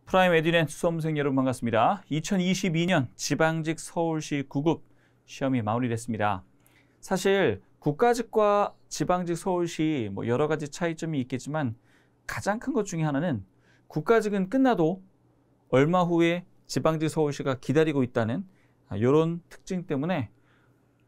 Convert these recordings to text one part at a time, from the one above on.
프라임 에듀넷 수험생 여러분 반갑습니다. 2022년 지방직 서울시 9급 시험이 마무리됐습니다. 사실 국가직과 지방직 서울시 여러 가지 차이점이 있겠지만 가장 큰 것 중에 하나는 국가직은 끝나도 얼마 후에 지방직 서울시가 기다리고 있다는 이런 특징 때문에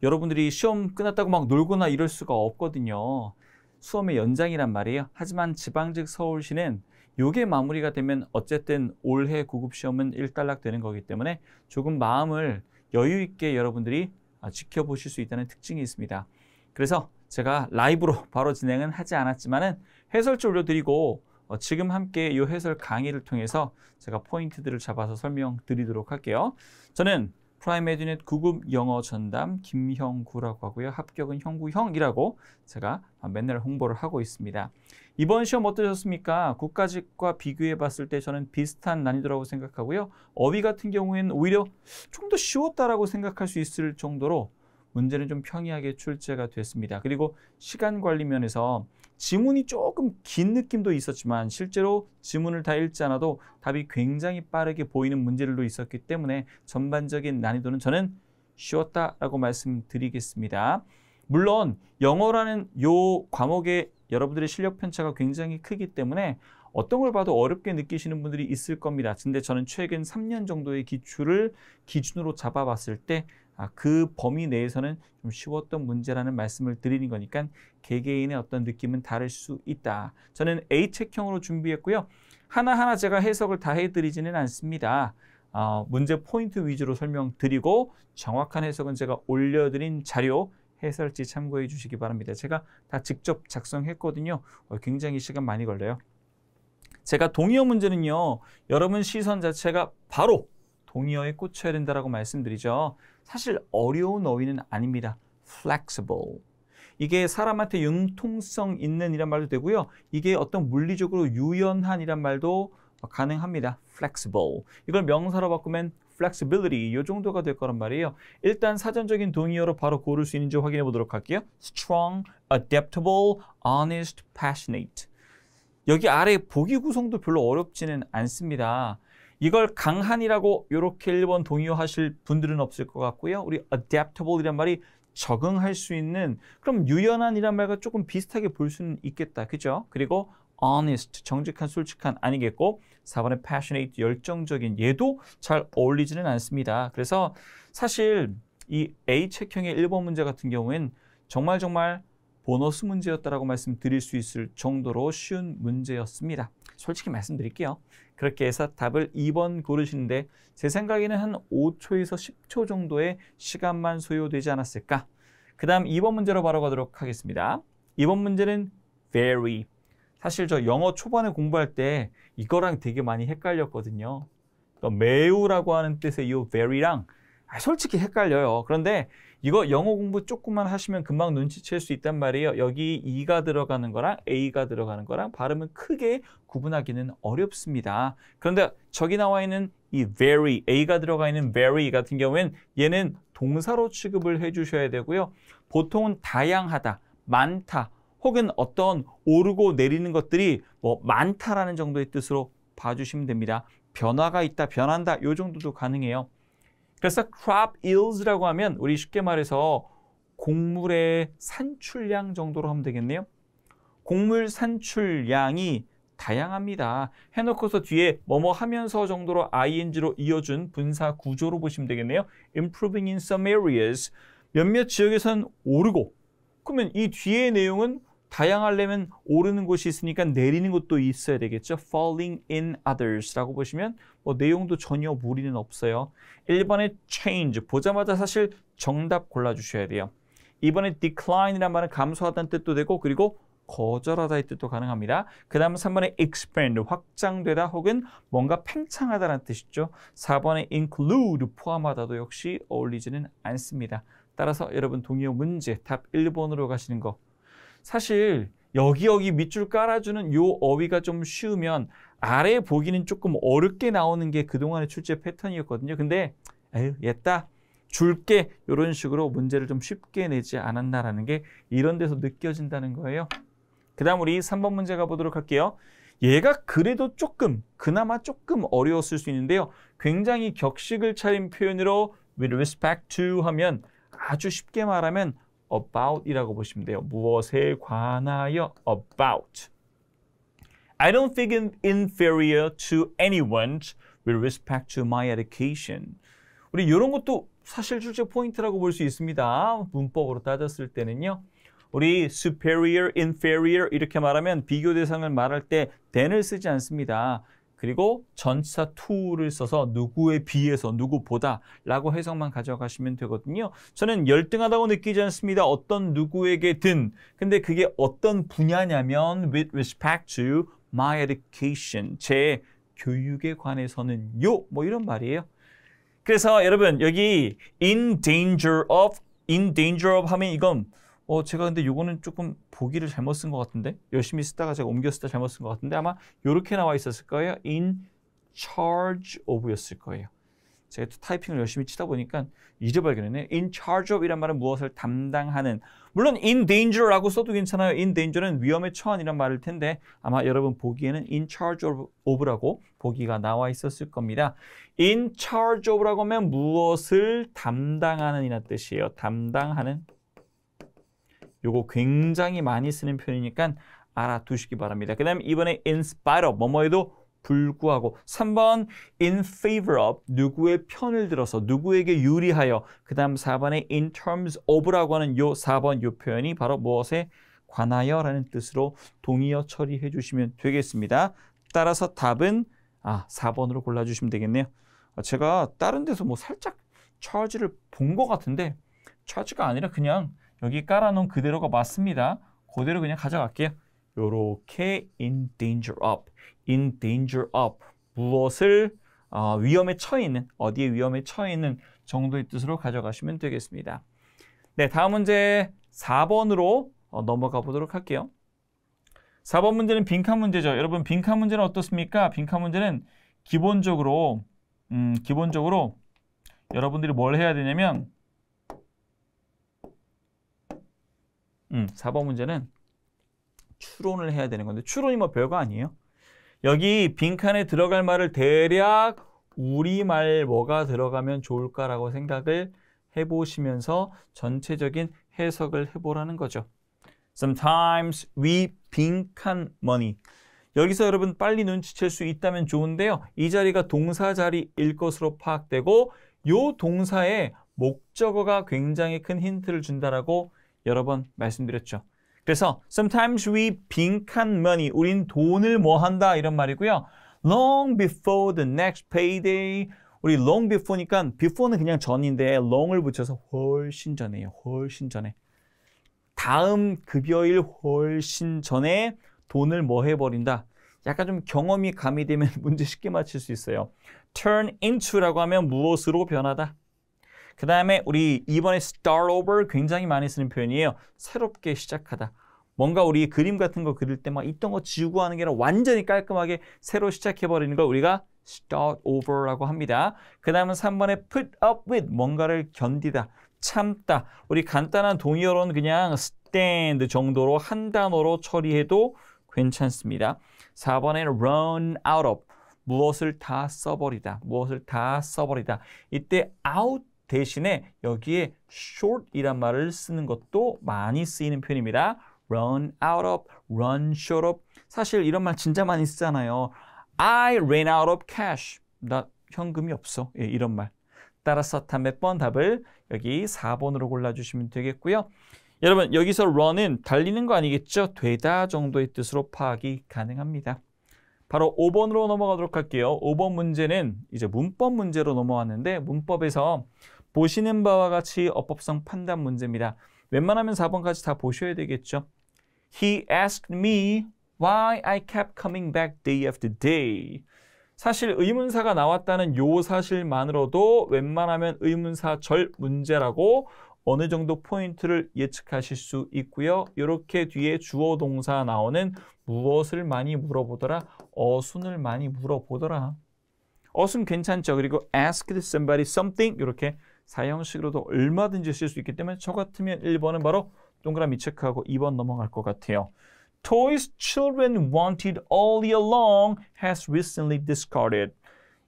여러분들이 시험 끝났다고 막 놀거나 이럴 수가 없거든요. 수험의 연장이란 말이에요. 하지만 지방직 서울시는 이게 마무리가 되면 어쨌든 올해 9급 시험은 일단락 되는 거기 때문에 조금 마음을 여유 있게 여러분들이 지켜보실 수 있다는 특징이 있습니다. 그래서 제가 라이브로 바로 진행은 하지 않았지만은 해설지 올려드리고 지금 함께 이 해설 강의를 통해서 제가 포인트들을 잡아서 설명드리도록 할게요. 저는 프라임 에듀넷 9급 영어 전담 김형구라고 하고요. 합격은 형구형이라고 제가 맨날 홍보를 하고 있습니다. 이번 시험 어떠셨습니까? 국가직과 비교해 봤을 때 저는 비슷한 난이도라고 생각하고요. 어휘 같은 경우에는 오히려 좀 더 쉬웠다라고 생각할 수 있을 정도로 문제는 좀 평이하게 출제가 됐습니다. 그리고 시간 관리 면에서 지문이 조금 긴 느낌도 있었지만 실제로 지문을 다 읽지 않아도 답이 굉장히 빠르게 보이는 문제들도 있었기 때문에 전반적인 난이도는 저는 쉬웠다라고 말씀드리겠습니다. 물론 영어라는 요 과목의 여러분들의 실력 편차가 굉장히 크기 때문에 어떤 걸 봐도 어렵게 느끼시는 분들이 있을 겁니다. 근데 저는 최근 3년 정도의 기출을 기준으로 잡아봤을 때 그 범위 내에서는 좀 쉬웠던 문제라는 말씀을 드리는 거니까 개개인의 어떤 느낌은 다를 수 있다. 저는 A책형으로 준비했고요. 하나하나 제가 해석을 다 해드리지는 않습니다. 문제 포인트 위주로 설명드리고 정확한 해석은 제가 올려드린 자료 해설지 참고해 주시기 바랍니다. 제가 다 직접 작성했거든요. 굉장히 시간 많이 걸려요. 제가 동의어 문제는요. 여러분 시선 자체가 바로 동의어에 꽂혀야 된다고 말씀드리죠. 사실 어려운 어휘는 아닙니다. flexible. 이게 사람한테 융통성 있는 이란 말도 되고요. 이게 어떤 물리적으로 유연한 이란 말도 가능합니다. flexible. 이걸 명사로 바꾸면 flexibility 이 정도가 될 거란 말이에요. 일단 사전적인 동의어로 바로 고를 수 있는지 확인해 보도록 할게요. strong, adaptable, honest, passionate. 여기 아래 보기 구성도 별로 어렵지는 않습니다. 이걸 강한이라고 이렇게 1번 동의어 하실 분들은 없을 것 같고요. 우리 adaptable 이란 말이 적응할 수 있는 그럼 유연한이란 말과 조금 비슷하게 볼 수는 있겠다. 그죠? 그리고 honest, 정직한, 솔직한 아니겠고 4번의 passionate, 열정적인 얘도 잘 어울리지는 않습니다. 그래서 사실 이 A책형의 1번 문제 같은 경우엔 정말 보너스 문제였다라고 말씀드릴 수 있을 정도로 쉬운 문제였습니다. 솔직히 말씀드릴게요. 그렇게 해서 답을 2번 고르시는데 제 생각에는 한 5초에서 10초 정도의 시간만 소요되지 않았을까? 그 다음 2번 문제로 바로 가도록 하겠습니다. 2번 문제는 very. 사실 저 영어 초반에 공부할 때 이거랑 되게 많이 헷갈렸거든요. 그러니까 매우라고 하는 뜻의 이 very랑 솔직히 헷갈려요. 그런데 이거 영어 공부 조금만 하시면 금방 눈치챌 수 있단 말이에요. 여기 E가 들어가는 거랑 A가 들어가는 거랑 발음은 크게 구분하기는 어렵습니다. 그런데 저기 나와 있는 이 very, A가 들어가 있는 very 같은 경우에는 얘는 동사로 취급을 해주셔야 되고요. 보통은 다양하다, 많다, 혹은 어떤 오르고 내리는 것들이 많다라는 정도의 뜻으로 봐주시면 됩니다. 변화가 있다, 변한다 이 정도도 가능해요. 그래서 crop yields라고 하면 우리 쉽게 말해서 곡물의 산출량 정도로 하면 되겠네요. 곡물 산출량이 다양합니다. 해놓고서 뒤에 뭐뭐 하면서 정도로 ing로 이어준 분사 구조로 보시면 되겠네요. improving in some areas. 몇몇 지역에서는 오르고 그러면 이 뒤의 내용은 다양하려면 오르는 곳이 있으니까 내리는 곳도 있어야 되겠죠. falling in others라고 보시면 내용도 전혀 무리는 없어요. 1번에 change 보자마자 사실 정답 골라주셔야 돼요. 2번에 decline이라는 말은 감소하다는 뜻도 되고 그리고 거절하다의 뜻도 가능합니다. 그 다음 3번에 expand 확장되다 혹은 뭔가 팽창하다는 뜻이죠. 4번에 include 포함하다도 역시 어울리지는 않습니다. 따라서 여러분 동의어 문제 답 1번으로 가시는 거. 사실 여기 밑줄 깔아주는 요 어휘가 좀 쉬우면 아래 보기는 조금 어렵게 나오는 게 그동안의 출제 패턴이었거든요. 근데 얘따 줄게 이런 식으로 문제를 좀 쉽게 내지 않았나라는 게 이런 데서 느껴진다는 거예요. 그 다음 우리 3번 문제 가보도록 할게요. 얘가 그래도 조금, 그나마 조금 어려웠을 수 있는데요. 굉장히 격식을 차린 표현으로 with respect to 하면 아주 쉽게 말하면 about이라고 보시면 돼요. 무엇에 관하여 about. I don't think inferior to anyone with respect to my education. 우리 이런 것도 사실 출제 포인트라고 볼 수 있습니다. 문법으로 따졌을 때는요. 우리 superior, inferior 이렇게 말하면 비교 대상을 말할 때 than을 쓰지 않습니다. 그리고 전치사 to를 써서 누구에 비해서 누구보다 라고 해석만 가져가시면 되거든요. 저는 열등하다고 느끼지 않습니다. 어떤 누구에게든. 근데 그게 어떤 분야냐면 with respect to my education. 제 교육에 관해서는요. 뭐 이런 말이에요. 그래서 여러분 여기 in danger of 하면 이건 제가 근데 요거는 조금 보기를 잘못 쓴 것 같은데 열심히 쓰다가 제가 옮겨 쓰다 잘못 쓴 것 같은데 아마 요렇게 나와 있었을 거예요. in charge of였을 거예요. 제가 또 타이핑을 열심히 치다 보니까 이제 발견했네요. in charge of 이란 말은 무엇을 담당하는. 물론 in danger라고 써도 괜찮아요. in danger는 위험에 처한이란 말일 텐데 아마 여러분 보기에는 in charge of라고 보기가 나와 있었을 겁니다. in charge of라고 하면 무엇을 담당하는 이란 뜻이에요. 담당하는. 요거 굉장히 많이 쓰는 표현이니까 알아두시기 바랍니다. 그 다음에 이번에 in spite of 뭐뭐에도 불구하고 3번 in favor of 누구의 편을 들어서 누구에게 유리하여 그 다음 4번에 in terms of라고 하는 요 4번 요 표현이 바로 무엇에 관하여 라는 뜻으로 동의어 처리해 주시면 되겠습니다. 따라서 답은 4번으로 골라주시면 되겠네요. 제가 다른 데서 뭐 살짝 charge를 본 것 같은데 charge가 아니라 그냥 여기 깔아놓은 그대로가 맞습니다. 그대로 그냥 가져갈게요. 요렇게 in danger of, in danger of 무엇을 위험에 처해 있는, 어디에 위험에 처해 있는 정도의 뜻으로 가져가시면 되겠습니다. 네, 다음 문제 4번으로 넘어가 보도록 할게요. 4번 문제는 빈칸 문제죠. 여러분 빈칸 문제는 어떻습니까? 빈칸 문제는 기본적으로 여러분들이 뭘 해야 되냐면 4번 문제는 추론을 해야 되는 건데 추론이 뭐 별거 아니에요. 여기 빈칸에 들어갈 말을 대략 우리말 뭐가 들어가면 좋을까라고 생각을 해보시면서 전체적인 해석을 해보라는 거죠. Sometimes we 빈칸 money. 여기서 여러분 빨리 눈치챌 수 있다면 좋은데요. 이 자리가 동사 자리일 것으로 파악되고 요 동사의 목적어가 굉장히 큰 힌트를 준다라고 여러 번 말씀드렸죠. 그래서 sometimes we 빈칸 money. 우린 돈을 뭐 한다 이런 말이고요. Long before the next payday. 우리 long before니까 before는 그냥 전인데 long을 붙여서 훨씬 전에요. 훨씬 전에. 다음 급여일 훨씬 전에 돈을 뭐 해버린다. 약간 좀 경험이 가미되면 문제 쉽게 맞힐 수 있어요. turn into라고 하면 무엇으로 변하다. 그 다음에 우리 이번에 start over 굉장히 많이 쓰는 표현이에요. 새롭게 시작하다. 뭔가 우리 그림 같은 거 그릴 때 막 있던 거 지우고 하는 게 아니라 완전히 깔끔하게 새로 시작해버리는 걸 우리가 start over라고 합니다. 그 다음은 3번에 put up with 뭔가를 견디다, 참다. 우리 간단한 동의어로는 그냥 stand 정도로 한 단어로 처리해도 괜찮습니다. 4번에 run out of 무엇을 다 써버리다. 무엇을 다 써버리다. 이때 out 대신에 여기에 short이란 말을 쓰는 것도 많이 쓰이는 표현입니다. run out of, run short of. 사실 이런 말 진짜 많이 쓰잖아요. I ran out of cash. 나 현금이 없어. 예, 이런 말. 따라서 몇 번 답을 여기 4번으로 골라주시면 되겠고요. 여러분 여기서 run은 달리는 거 아니겠죠? 되다 정도의 뜻으로 파악이 가능합니다. 바로 5번으로 넘어가도록 할게요. 5번 문제는 이제 문법 문제로 넘어왔는데 문법에서 보시는 바와 같이 어법성 판단 문제입니다. 웬만하면 4번까지 다 보셔야 되겠죠. He asked me why I kept coming back day after day. 사실 의문사가 나왔다는 요 사실만으로도 웬만하면 의문사 절 문제라고 어느 정도 포인트를 예측하실 수 있고요. 이렇게 뒤에 주어 동사 나오는 무엇을 많이 물어보더라? 어순을 많이 물어보더라. 어순 괜찮죠? 그리고 asked somebody something 이렇게 사형식으로도 얼마든지 쓸 수 있기 때문에 저 같으면 1번은 바로 동그라미 체크하고 2번 넘어갈 것 같아요. toys children wanted all year long has recently discarded.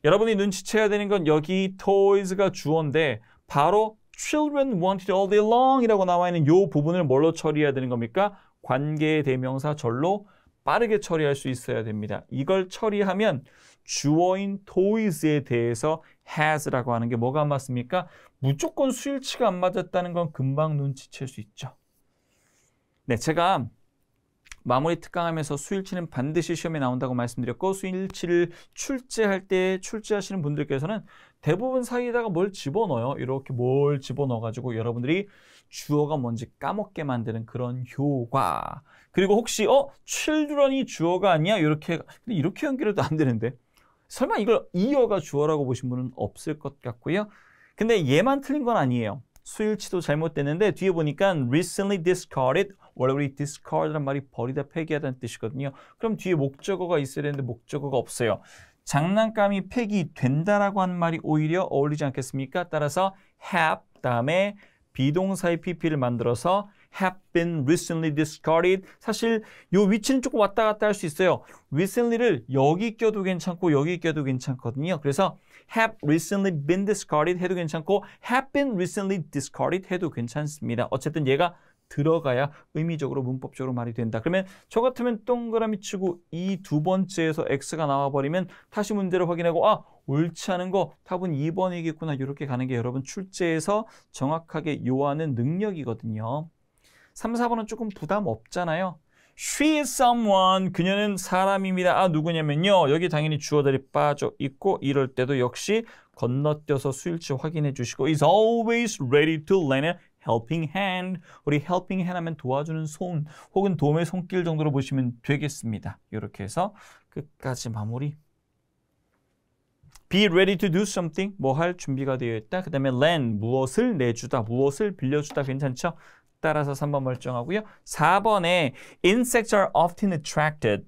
여러분이 눈치채야 되는 건 여기 toys가 주어인데 바로 children wanted all day long 이라고 나와 있는 이 부분을 뭘로 처리해야 되는 겁니까? 관계대명사 절로 빠르게 처리할 수 있어야 됩니다. 이걸 처리하면 주어인 toys에 대해서 has라고 하는 게 뭐가 안 맞습니까? 무조건 수일치가 안 맞았다는 건 금방 눈치챌 수 있죠. 네, 제가 마무리 특강하면서 수일치는 반드시 시험에 나온다고 말씀드렸고 수일치를 출제할 때 출제하시는 분들께서는 대부분 사이에다가 뭘 집어넣어요. 이렇게 뭘 집어넣어가지고 여러분들이 주어가 뭔지 까먹게 만드는 그런 효과. 그리고 혹시 children이 주어가 아니야? 이렇게 연결해도 안 되는데 설마 이걸 이어가 주어라고 보신 분은 없을 것 같고요. 근데 얘만 틀린 건 아니에요. 수일치도 잘못됐는데 뒤에 보니까 recently discarded 원래 우리 discard란 말이 버리다 폐기하다는 뜻이거든요. 그럼 뒤에 목적어가 있어야 되는데 목적어가 없어요. 장난감이 폐기된다라고 하는 말이 오히려 어울리지 않겠습니까? 따라서 have 다음에 비동사의 pp를 만들어서 have been recently discarded. 사실 이 위치는 조금 왔다 갔다 할 수 있어요. recently를 여기 껴도 괜찮고 여기 껴도 괜찮거든요. 그래서 have recently been discarded 해도 괜찮고 have been recently discarded 해도 괜찮습니다. 어쨌든 얘가 들어가야 의미적으로 문법적으로 말이 된다. 그러면 저 같으면 동그라미 치고 이 두 번째에서 X가 나와버리면 다시 문제를 확인하고 옳지 않은 거 답은 2번이겠구나. 이렇게 가는 게 여러분 출제에서 정확하게 요하는 능력이거든요. 3, 4번은 조금 부담 없잖아요. She is someone. 그녀는 사람입니다. 누구냐면요. 여기 당연히 주어들이 빠져 있고 이럴 때도 역시 건너뛰어서 수일치 확인해 주시고 is always ready to lend a helping hand. 우리 helping hand 하면 도와주는 손 혹은 도움의 손길 정도로 보시면 되겠습니다. 이렇게 해서 끝까지 마무리. Be ready to do something. 뭐 할 준비가 되어 있다. 그 다음에 lend. 무엇을 내주다. 무엇을 빌려주다. 괜찮죠? 따라서 3번 멀쩡하고요. 4번에 insects are often attracted.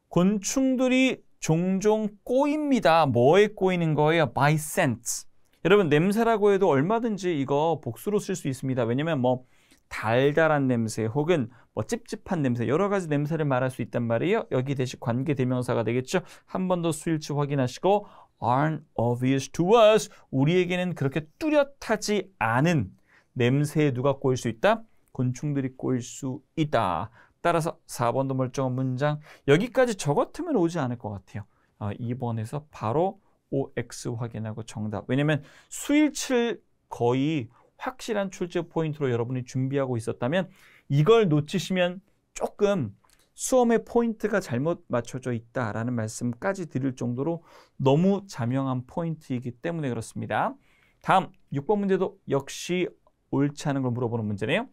곤충들이 종종 꼬입니다. 뭐에 꼬이는 거예요? By scent. 여러분 냄새라고 해도 얼마든지 이거 복수로 쓸 수 있습니다. 왜냐면 뭐 달달한 냄새 혹은 뭐 찝찝한 냄새 여러 가지 냄새를 말할 수 있단 말이에요. 여기 대신 관계대명사가 되겠죠. 한 번 더 수일치 확인하시고 aren't obvious to us. 우리에게는 그렇게 뚜렷하지 않은 냄새에 누가 꼬일 수 있다? 곤충들이 꼬일 수 있다. 따라서 4번도 멀쩡한 문장. 여기까지 저 같으면 오지 않을 것 같아요. 2번에서 바로 OX 확인하고 정답. 왜냐면 수일치를 거의 확실한 출제 포인트로 여러분이 준비하고 있었다면 이걸 놓치시면 조금 수험의 포인트가 잘못 맞춰져 있다라는 말씀까지 드릴 정도로 너무 자명한 포인트이기 때문에 그렇습니다. 다음 6번 문제도 역시 옳지 않은 걸 물어보는 문제네요.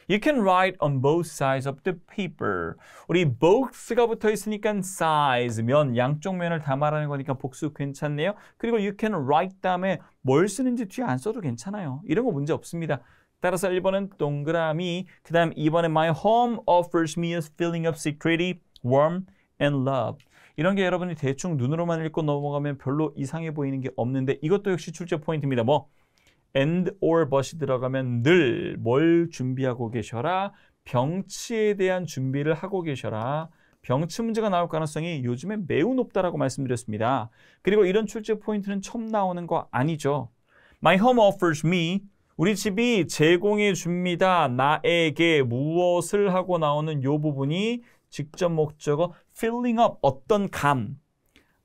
You can write on both sides of the paper. 우리 both가 붙어 있으니까 size, 면, 양쪽 면을 다 말하는 거니까 복수 괜찮네요. 그리고 you can write 다음에 뭘 쓰는지 뒤에 안 써도 괜찮아요. 이런 거 문제 없습니다. 따라서 1번은 동그라미, 그 다음 2번은 My home offers me a feeling of security, warmth, and love. 이런 게 여러분이 대충 눈으로만 읽고 넘어가면 별로 이상해 보이는 게 없는데 이것도 역시 출제 포인트입니다. 뭐? and or but이 들어가면 늘 뭘 준비하고 계셔라. 병치에 대한 준비를 하고 계셔라. 병치 문제가 나올 가능성이 요즘에 매우 높다라고 말씀드렸습니다. 그리고 이런 출제 포인트는 처음 나오는 거 아니죠. My home offers me. 우리 집이 제공해 줍니다. 나에게 무엇을 하고 나오는 이 부분이 직접 목적어 filling up 어떤 감.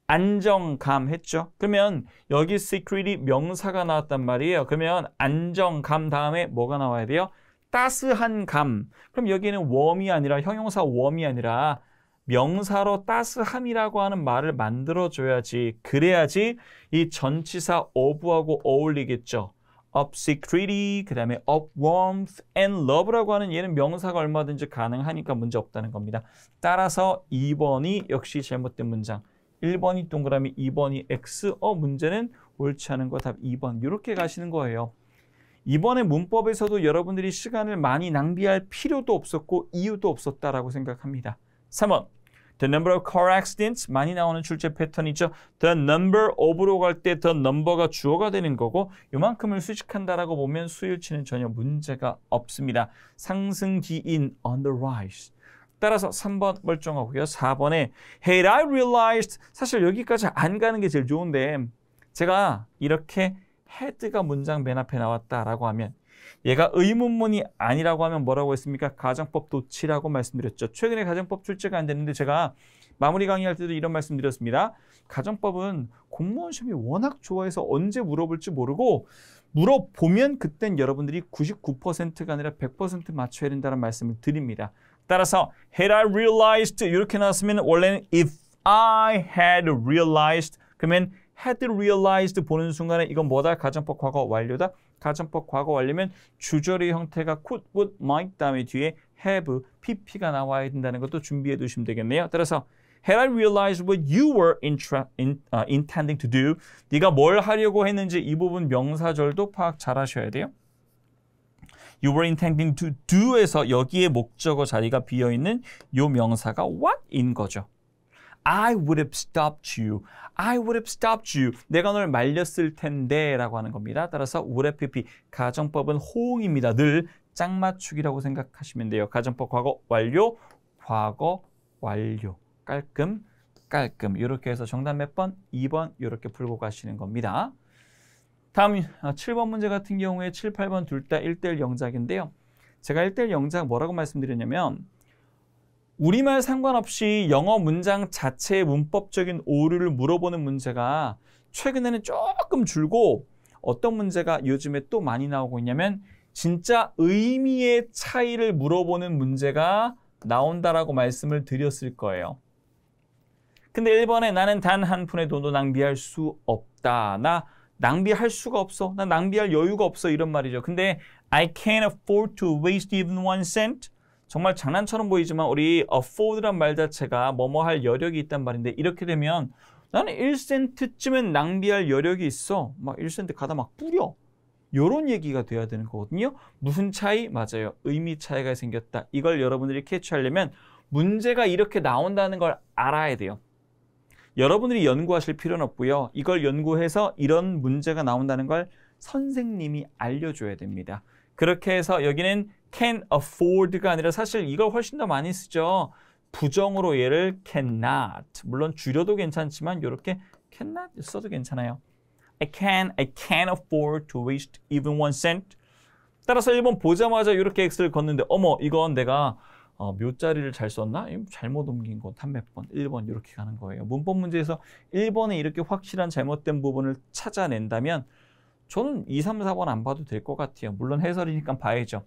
안정감 했죠. 그러면 여기 security 명사가 나왔단 말이에요. 그러면 안정감 다음에 뭐가 나와야 돼요? 따스한 감. 그럼 여기는 warm이 아니라 형용사 warm이 아니라 명사로 따스함이라고 하는 말을 만들어줘야지. 그래야지 이 전치사 of하고 어울리겠죠. of security, 그 다음에 of warmth and love라고 하는 얘는 명사가 얼마든지 가능하니까 문제 없다는 겁니다. 따라서 2번이 역시 잘못된 문장. 1번이 동그라미, 2번이 X. 문제는 옳지 않은 거 답 2번. 이렇게 가시는 거예요. 이번에 문법에서도 여러분들이 시간을 많이 낭비할 필요도 없었고 이유도 없었다라고 생각합니다. 3번. The number of car accidents 많이 나오는 출제 패턴이죠. The number of로 갈 때 the number가 주어가 되는 거고 이만큼을 수식한다라고 보면 수일치는 전혀 문제가 없습니다. 상승 뒤인 on the rise. 따라서 3번 멀쩡하고요. 4번에 Had I realized 사실 여기까지 안 가는 게 제일 좋은데 제가 이렇게 had가 문장 맨 앞에 나왔다라고 하면 얘가 의문문이 아니라고 하면 뭐라고 했습니까? 가정법 도치라고 말씀드렸죠. 최근에 가정법 출제가 안 됐는데 제가 마무리 강의할 때도 이런 말씀 드렸습니다. 가정법은 공무원 시험이 워낙 좋아해서 언제 물어볼지 모르고 물어보면 그땐 여러분들이 99%가 아니라 100% 맞춰야 된다는 말씀을 드립니다. 따라서 had I realized 이렇게 나왔으면 원래는 if I had realized 그러면 had realized 보는 순간에 이건 뭐다? 가정법 과거 완료다. 가정법 과거 완료면 주절의 형태가 could, would, might 다음에 뒤에 have, pp가 나와야 된다는 것도 준비해 두시면 되겠네요. 따라서 had I realized what you were intending to do 네가 뭘 하려고 했는지 이 부분 명사절도 파악 잘 하셔야 돼요. You were intending to do에서 여기에 목적어 자리가 비어있는 요 명사가 what인 거죠. I would have stopped you. I would have stopped you. 내가 널 말렸을 텐데 라고 하는 겁니다. 따라서 would have pp. 가정법은 호응입니다. 늘 짝맞추기라고 생각하시면 돼요. 가정법 과거 완료, 과거 완료. 깔끔, 깔끔. 이렇게 해서 정답 몇 번? 2번 이렇게 풀고 가시는 겁니다. 다음 7번 문제 같은 경우에 7, 8번 둘 다 1대1 영작인데요. 제가 1대1 영작 뭐라고 말씀드렸냐면 우리말 상관없이 영어 문장 자체의 문법적인 오류를 물어보는 문제가 최근에는 조금 줄고 어떤 문제가 요즘에 또 많이 나오고 있냐면 진짜 의미의 차이를 물어보는 문제가 나온다라고 말씀을 드렸을 거예요. 근데 1번에 나는 단 한 푼의 돈도 낭비할 수 없다. 나 낭비할 수가 없어. 나 낭비할 여유가 없어. 이런 말이죠. 근데 I can't afford to waste even one cent. 정말 장난처럼 보이지만 우리 afford란 말 자체가 뭐뭐 할 여력이 있단 말인데 이렇게 되면 나는 1센트쯤은 낭비할 여력이 있어. 막 1센트 가다 막 뿌려. 이런 얘기가 돼야 되는 거거든요. 무슨 차이? 맞아요. 의미 차이가 생겼다. 이걸 여러분들이 캐치하려면 문제가 이렇게 나온다는 걸 알아야 돼요. 여러분들이 연구하실 필요는 없고요. 이걸 연구해서 이런 문제가 나온다는 걸 선생님이 알려줘야 됩니다. 그렇게 해서 여기는 can afford가 아니라 사실 이걸 훨씬 더 많이 쓰죠. 부정으로 얘를 cannot. 물론 줄여도 괜찮지만 이렇게 cannot 써도 괜찮아요. I can't afford to waste even one cent. 따라서 1번 보자마자 이렇게 X를 걷는데 어머 이건 내가 묘자리를 잘 썼나? 잘못 옮긴 거 한 몇 번, 1번 이렇게 가는 거예요. 문법 문제에서 1번에 이렇게 확실한 잘못된 부분을 찾아낸다면 저는 2, 3, 4번 안 봐도 될 것 같아요. 물론 해설이니까 봐야죠.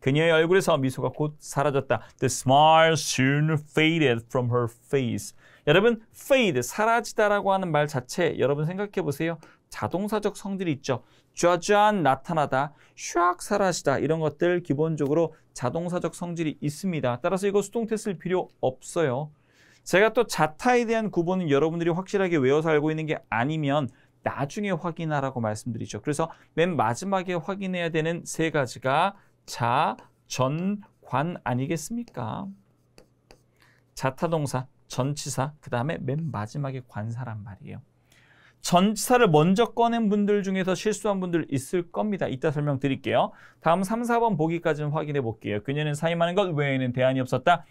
그녀의 얼굴에서 미소가 곧 사라졌다. The smile soon faded from her face. 여러분, fade, 사라지다라고 하는 말 자체 여러분 생각해 보세요. 자동사적 성질이 있죠. 쫙쫙 나타나다, 샥 사라지다 이런 것들 기본적으로 자동사적 성질이 있습니다. 따라서 이거 수동태 쓸 필요 없어요. 제가 또 자타에 대한 구분은 여러분들이 확실하게 외워서 알고 있는 게 아니면 나중에 확인하라고 말씀드리죠. 그래서 맨 마지막에 확인해야 되는 세 가지가 자, 전, 관 아니겠습니까? 자타동사, 전치사, 그 다음에 맨 마지막에 관사란 말이에요. 전치사를 먼저 꺼낸 분들 중에서 실수한 분들 있을 겁니다. 이따 설명드릴게요. 다음 3, 4번 보기까지는 확인해 볼게요. 그녀는 사임하는 것 외에는 대안이 없었다.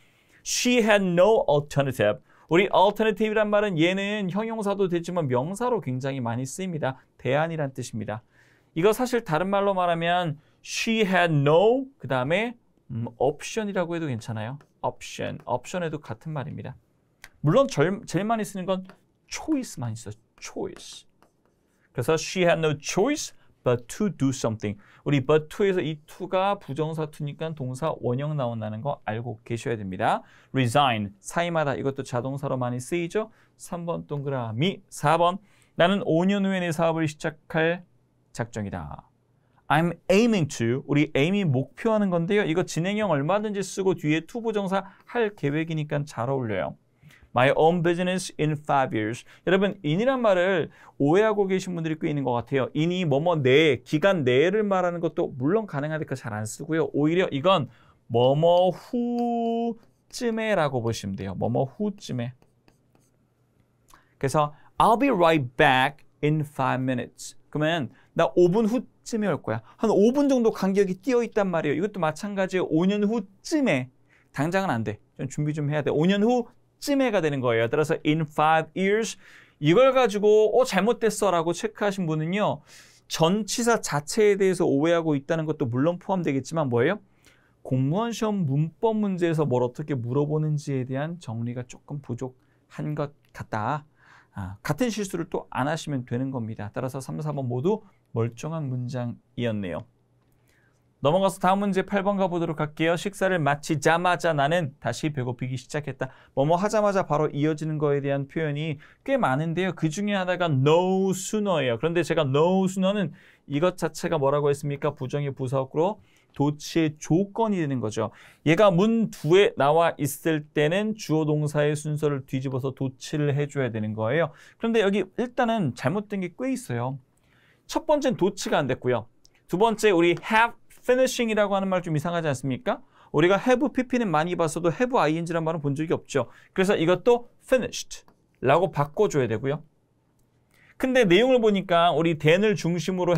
She had no alternative. 우리 alternative란 말은 얘는 형용사도 되지만 명사로 굉장히 많이 쓰입니다. 대안이란 뜻입니다. 이거 사실 다른 말로 말하면 she had no 그 다음에 option이라고 해도 괜찮아요. option에도 같은 말입니다. 물론 제일 많이 쓰는 건 choice만 있어요. choice. 그래서 she had no choice but to do something. 우리 but to에서 이 to가 부정사 to니까 동사 원형 나온다는 거 알고 계셔야 됩니다. resign, 사임하다. 이것도 자동사로 많이 쓰이죠. 3번 동그라미. 4번, 나는 5년 후에 내 사업을 시작할 작정이다. I'm aiming to. 우리 aim이 목표하는 건데요. 이거 진행형 얼마든지 쓰고 뒤에 to 부정사 할 계획이니까 잘 어울려요. My own business in 5 years. 여러분, in이란 말을 오해하고 계신 분들이 꽤 있는 것 같아요. in이 뭐뭐 내, 기간 내를 말하는 것도 물론 가능하니까 잘 안 쓰고요. 오히려 이건 뭐뭐 후쯤에라고 보시면 돼요. 뭐뭐 후쯤에. 그래서 I'll be right back in 5 minutes. 그러면 나 5분 후쯤에 올 거야. 한 5분 정도 간격이 띄어 있단 말이에요. 이것도 마찬가지예요. 5년 후쯤에. 당장은 안 돼. 좀 준비 좀 해야 돼. 5년 후쯤에가 되는 거예요. 따라서 in 5 years 이걸 가지고 잘못됐어라고 체크하신 분은요. 전치사 자체에 대해서 오해하고 있다는 것도 물론 포함되겠지만 뭐예요? 공무원 시험 문법 문제에서 뭘 어떻게 물어보는지에 대한 정리가 조금 부족한 것 같다. 같은 실수를 또 안 하시면 되는 겁니다. 따라서 3, 4번 모두 멀쩡한 문장이었네요. 넘어가서 다음 문제 8번 가보도록 할게요. 식사를 마치자마자 나는 다시 배고프기 시작했다. 뭐뭐 하자마자 바로 이어지는 거에 대한 표현이 꽤 많은데요. 그 중에 하나가 no sooner예요. 그런데 제가 no sooner는 이것 자체가 뭐라고 했습니까? 부정의 부사구로 도치의 조건이 되는 거죠. 얘가 문 뒤에 나와 있을 때는 주어 동사의 순서를 뒤집어서 도치를 해줘야 되는 거예요. 그런데 여기 일단은 잘못된 게 꽤 있어요. 첫 번째는 도치가 안 됐고요. 두 번째 우리 have finishing이라고 하는 말 좀 이상하지 않습니까? 우리가 have pp는 많이 봤어도 have ing라는 말은 본 적이 없죠. 그래서 이것도 finished라고 바꿔줘야 되고요. 근데 내용을 보니까 우리 then을 중심으로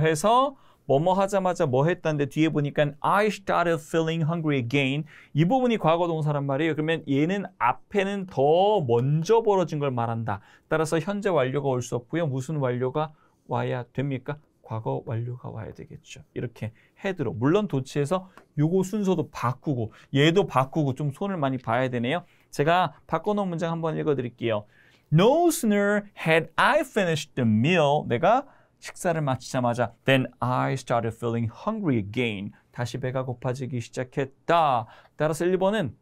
해서 뭐뭐 하자마자 뭐 했다는데 뒤에 보니까 I started feeling hungry again. 이 부분이 과거 동사란 말이에요. 그러면 얘는 앞에는 더 먼저 벌어진 걸 말한다. 따라서 현재 완료가 올 수 없고요. 무슨 완료가 와야 됩니까? 과거 완료가 와야 되겠죠. 이렇게 헤드로. 물론 도치에서 요거 순서도 바꾸고 얘도 바꾸고 좀 손을 많이 봐야 되네요. 제가 바꿔놓은 문장 한번 읽어드릴게요. No sooner had I finished the meal. 내가 식사를 마치자마자 then I started feeling hungry again. 다시 배가 고파지기 시작했다. 따라서 1번은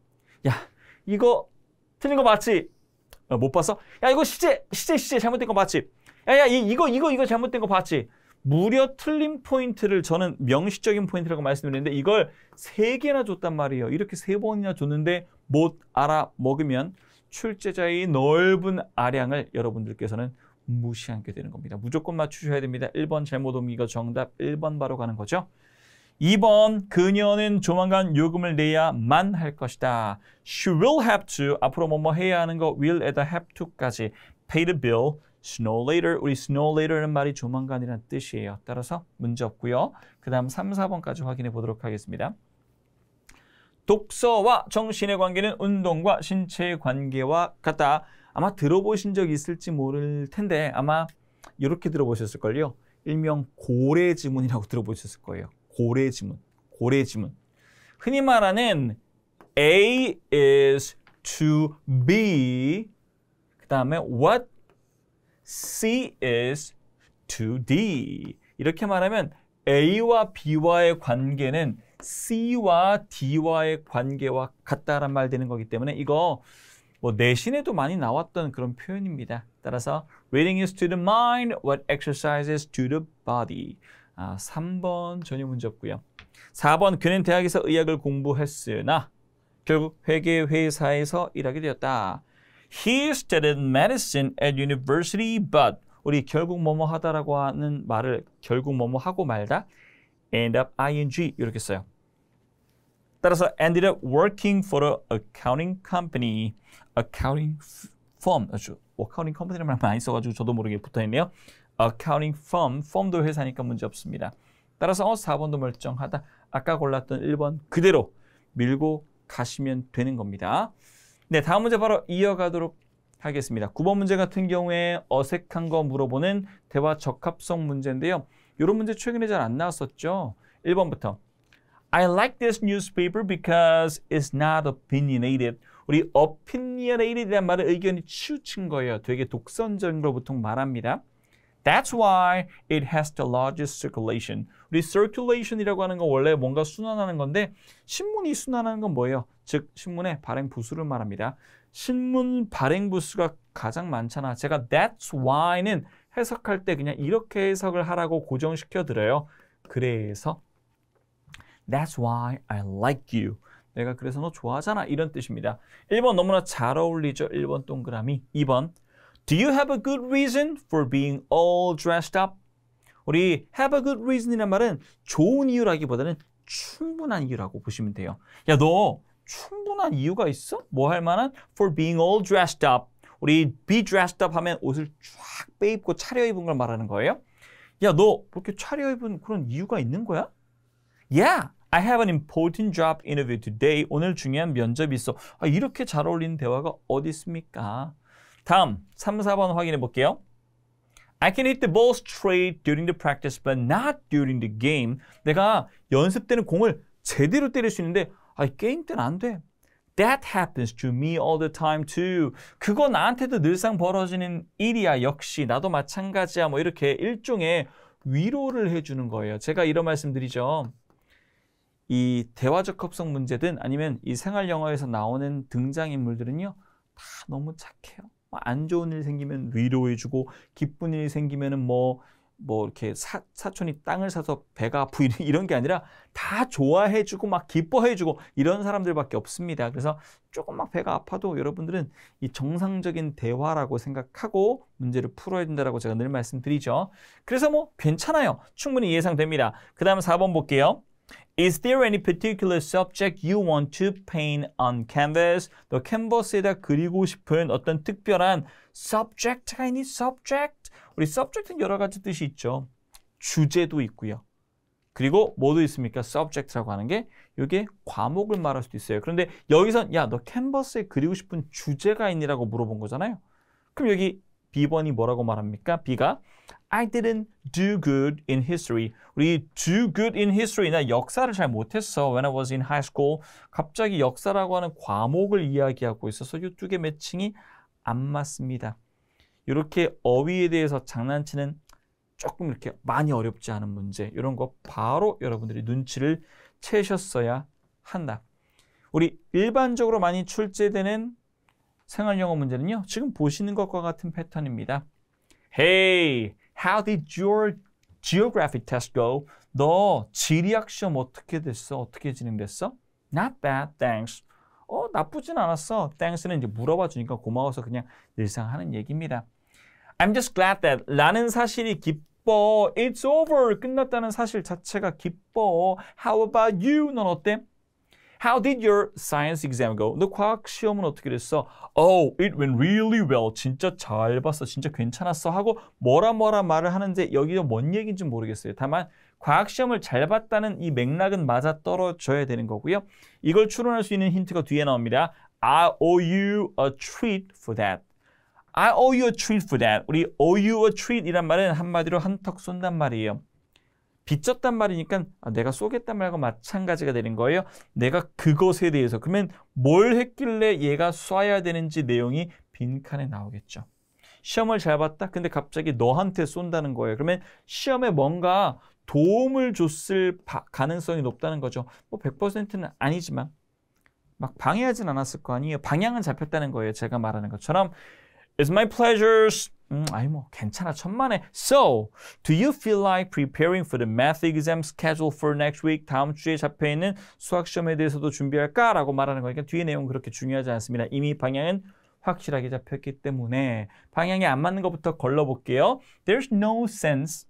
야 이거 틀린 거 맞지? 못 봤어? 야 이거 시제 잘못된 거 맞지? 야 이거 잘못된 거 봤지? 무려 틀린 포인트를 저는 명시적인 포인트라고 말씀드렸는데 이걸 3개나 줬단 말이에요. 이렇게 3번이나 줬는데 못 알아먹으면 출제자의 넓은 아량을 여러분들께서는 무시하게 되는 겁니다. 무조건 맞추셔야 됩니다. 1번 잘못 옮기고 정답 1번 바로 가는 거죠. 2번 그녀는 조만간 요금을 내야만 할 것이다. She will have to 앞으로 뭐뭐 해야 하는 거 will에다 have to까지 pay the bill. Sooner or later, 우리 sooner or later는 말이 조만간이라는 뜻이에요. 따라서 문제 없고요. 그 다음 3, 4번까지 확인해 보도록 하겠습니다. 독서와 정신의 관계는 운동과 신체의 관계와 같다. 아마 들어보신 적 있을지 모를 텐데 아마 이렇게 들어보셨을걸요. 일명 고래지문이라고 들어보셨을 거예요. 고래지문. 흔히 말하는 A is to be 그 다음에 what C is to D. 이렇게 말하면 A와 B와의 관계는 C와 D와의 관계와 같다란 말 되는 거기 때문에 이거 뭐 내신에도 많이 나왔던 그런 표현입니다. 따라서 reading is to the mind, what exercise is to the body. 3번 전혀 문제 없고요. 4번 그는 대학에서 의학을 공부했으나 결국 회계 회사에서 일하게 되었다. He studied medicine at university, but 우리 결국 뭐뭐 하다라고 하는 말을 결국 뭐뭐 하고 말다 end up ing 이렇게 써요. 따라서 ended up working for an accounting company, accounting firm. accounting company라는 말 많이 써가지고 저도 모르게 붙어있네요. accounting firm도 회사니까 문제 없습니다. 따라서 4번도 멀쩡하다. 아까 골랐던 1번 그대로 밀고 가시면 되는 겁니다. 네, 다음 문제 바로 이어가도록 하겠습니다. 9번 문제 같은 경우에 어색한 거 물어보는 대화 적합성 문제인데요. 이런 문제 최근에 잘 안 나왔었죠. 1번부터 I like this newspaper because it's not opinionated. 우리 opinionated이라는 말은 의견이 치우친 거예요. 되게 독선적인 걸 보통 말합니다. That's why it has the largest circulation. 우리 circulation이라고 하는 건 원래 뭔가 순환하는 건데 신문이 순환하는 건 뭐예요? 즉 신문의 발행 부수를 말합니다. 신문 발행 부수가 가장 많잖아. 제가 that's why는 해석할 때 그냥 이렇게 해석을 하라고 고정시켜 드려요. 그래서 That's why I like you. 내가 그래서 너 좋아하잖아. 이런 뜻입니다. 1번 너무나 잘 어울리죠. 1번 동그라미. 2번 Do you have a good reason for being all dressed up? 우리 have a good reason이란 말은 좋은 이유라기보다는 충분한 이유라고 보시면 돼요. 야, 너 충분한 이유가 있어? 뭐 할 만한? For being all dressed up. 우리 be dressed up 하면 옷을 쫙 빼입고 차려입은 걸 말하는 거예요. 야, 너 그렇게 차려입은 그런 이유가 있는 거야? Yeah, I have an important job interview today. 오늘 중요한 면접이 있어. 이렇게 잘 어울리는 대화가 어디 있습니까? 다음 3, 4번 확인해 볼게요. I can hit the ball straight during the practice, but not during the game. 내가 연습 때는 공을 제대로 때릴 수 있는데 게임 때는 안 돼. That happens to me all the time too. 그거 나한테도 늘상 벌어지는 일이야. 역시 나도 마찬가지야. 뭐 이렇게 일종의 위로를 해주는 거예요. 제가 이런 말씀드리죠. 이 대화적 합성 문제든 아니면 이 생활 영어에서 나오는 등장인물들은요. 다 너무 착해요. 안 좋은 일 생기면 위로해주고 기쁜 일 생기면은 뭐 이렇게 사촌이 땅을 사서 배가 아프고 이런 게 아니라 다 좋아해주고 막 기뻐해주고 이런 사람들밖에 없습니다. 그래서 조금 막 배가 아파도 여러분들은 이 정상적인 대화라고 생각하고 문제를 풀어야 된다고 제가 늘 말씀드리죠. 그래서 뭐 괜찮아요. 충분히 예상됩니다. 그 다음 4번 볼게요. Is there any particular subject you want to paint on canvas? 너 캔버스에다 그리고 싶은 어떤 특별한 subject가 있니? subject? 우리 subject는 여러 가지 뜻이 있죠. 주제도 있고요. 그리고 뭐도 있습니까? subject라고 하는 게 이게 과목을 말할 수도 있어요. 그런데 여기선 야, 너 캔버스에 그리고 싶은 주제가 있니라고 물어본 거잖아요. 그럼 여기 B번이 뭐라고 말합니까? B가 I didn't do good in history. 우리 do good in history. 나 역사를 잘 못했어. When I was in high school. 갑자기 역사라고 하는 과목을 이야기하고 있어서 이 두 개 매칭이 안 맞습니다. 이렇게 어휘에 대해서 장난치는 조금 이렇게 많이 어렵지 않은 문제. 이런 거 바로 여러분들이 눈치를 채셨어야 한다. 우리 일반적으로 많이 출제되는 생활 영어 문제는요. 지금 보시는 것과 같은 패턴입니다. Hey, how did your geography test go? 너 지리학 시험 어떻게 됐어? 어떻게 진행됐어? Not bad, thanks. 나쁘진 않았어. thanks는 이제 물어봐 주니까 고마워서 그냥 늘상 하는 얘기입니다. I'm just glad that 라는 사실이 기뻐. It's over. 끝났다는 사실 자체가 기뻐. How about you? 넌 어때? How did your science exam go? 너 과학 시험은 어떻게 됐어? Oh, it went really well. 진짜 잘 봤어. 진짜 괜찮았어. 하고 뭐라 말을 하는데 여기가 뭔 얘기인지 모르겠어요. 다만 과학 시험을 잘 봤다는 이 맥락은 맞아 떨어져야 되는 거고요. 이걸 추론할 수 있는 힌트가 뒤에 나옵니다. I owe you a treat for that. I owe you a treat for that. 우리 owe you a treat 이란 말은 한마디로 한턱 쏜단 말이에요. 빚졌단 말이니까 내가 쏘겠단 말과 마찬가지가 되는 거예요. 내가 그것에 대해서. 그러면 뭘 했길래 얘가 쏴야 되는지 내용이 빈칸에 나오겠죠. 시험을 잘 봤다? 근데 갑자기 너한테 쏜다는 거예요. 그러면 시험에 뭔가 도움을 줬을 가능성이 높다는 거죠. 뭐 100%는 아니지만 막 방해하진 않았을 거 아니에요. 방향은 잡혔다는 거예요. 제가 말하는 것처럼 It's my pleasure. 뭐 괜찮아. 천만에. So, do you feel like preparing for the math exam scheduled for next week? 다음 주에 잡혀있는 수학 시험에 대해서도 준비할까? 라고 말하는 거니까 뒤에 내용은 그렇게 중요하지 않습니다. 이미 방향은 확실하게 잡혔기 때문에 방향이 안 맞는 것부터 걸러볼게요. There's no sense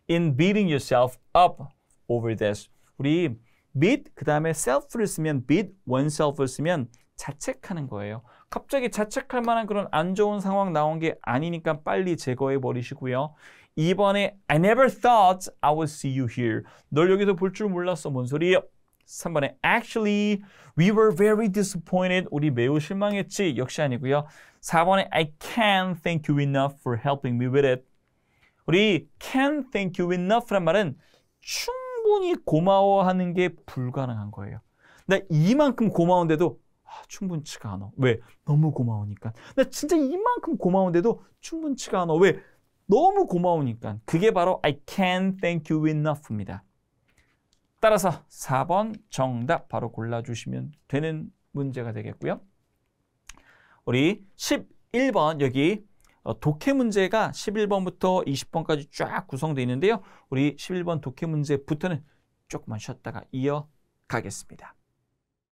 in beating yourself up over this. 우리 beat 그 다음에 self를 쓰면 beat oneself을 쓰면 자책하는 거예요. 갑자기 자책할 만한 그런 안 좋은 상황 나온 게 아니니까 빨리 제거해 버리시고요. 2번에 I never thought I would see you here. 널 여기서 볼 줄 몰랐어. 뭔 소리예요? 3번에 Actually, we were very disappointed. 우리 매우 실망했지. 역시 아니고요. 4번에 I can't thank you enough for helping me with it. 우리 can't thank you enough란 말은 충분히 고마워하는 게 불가능한 거예요. 나 이만큼 고마운데도 충분치가 않아. 왜? 너무 고마우니까. 나 진짜 이만큼 고마운데도 충분치가 않아. 왜? 너무 고마우니까. 그게 바로 I can't thank you enough입니다. 따라서 4번 정답 바로 골라주시면 되는 문제가 되겠고요. 우리 11번 여기 독해 문제가 11번부터 20번까지 쫙 구성되어 있는데요. 우리 11번 독해 문제부터는 조금만 쉬었다가 이어가겠습니다.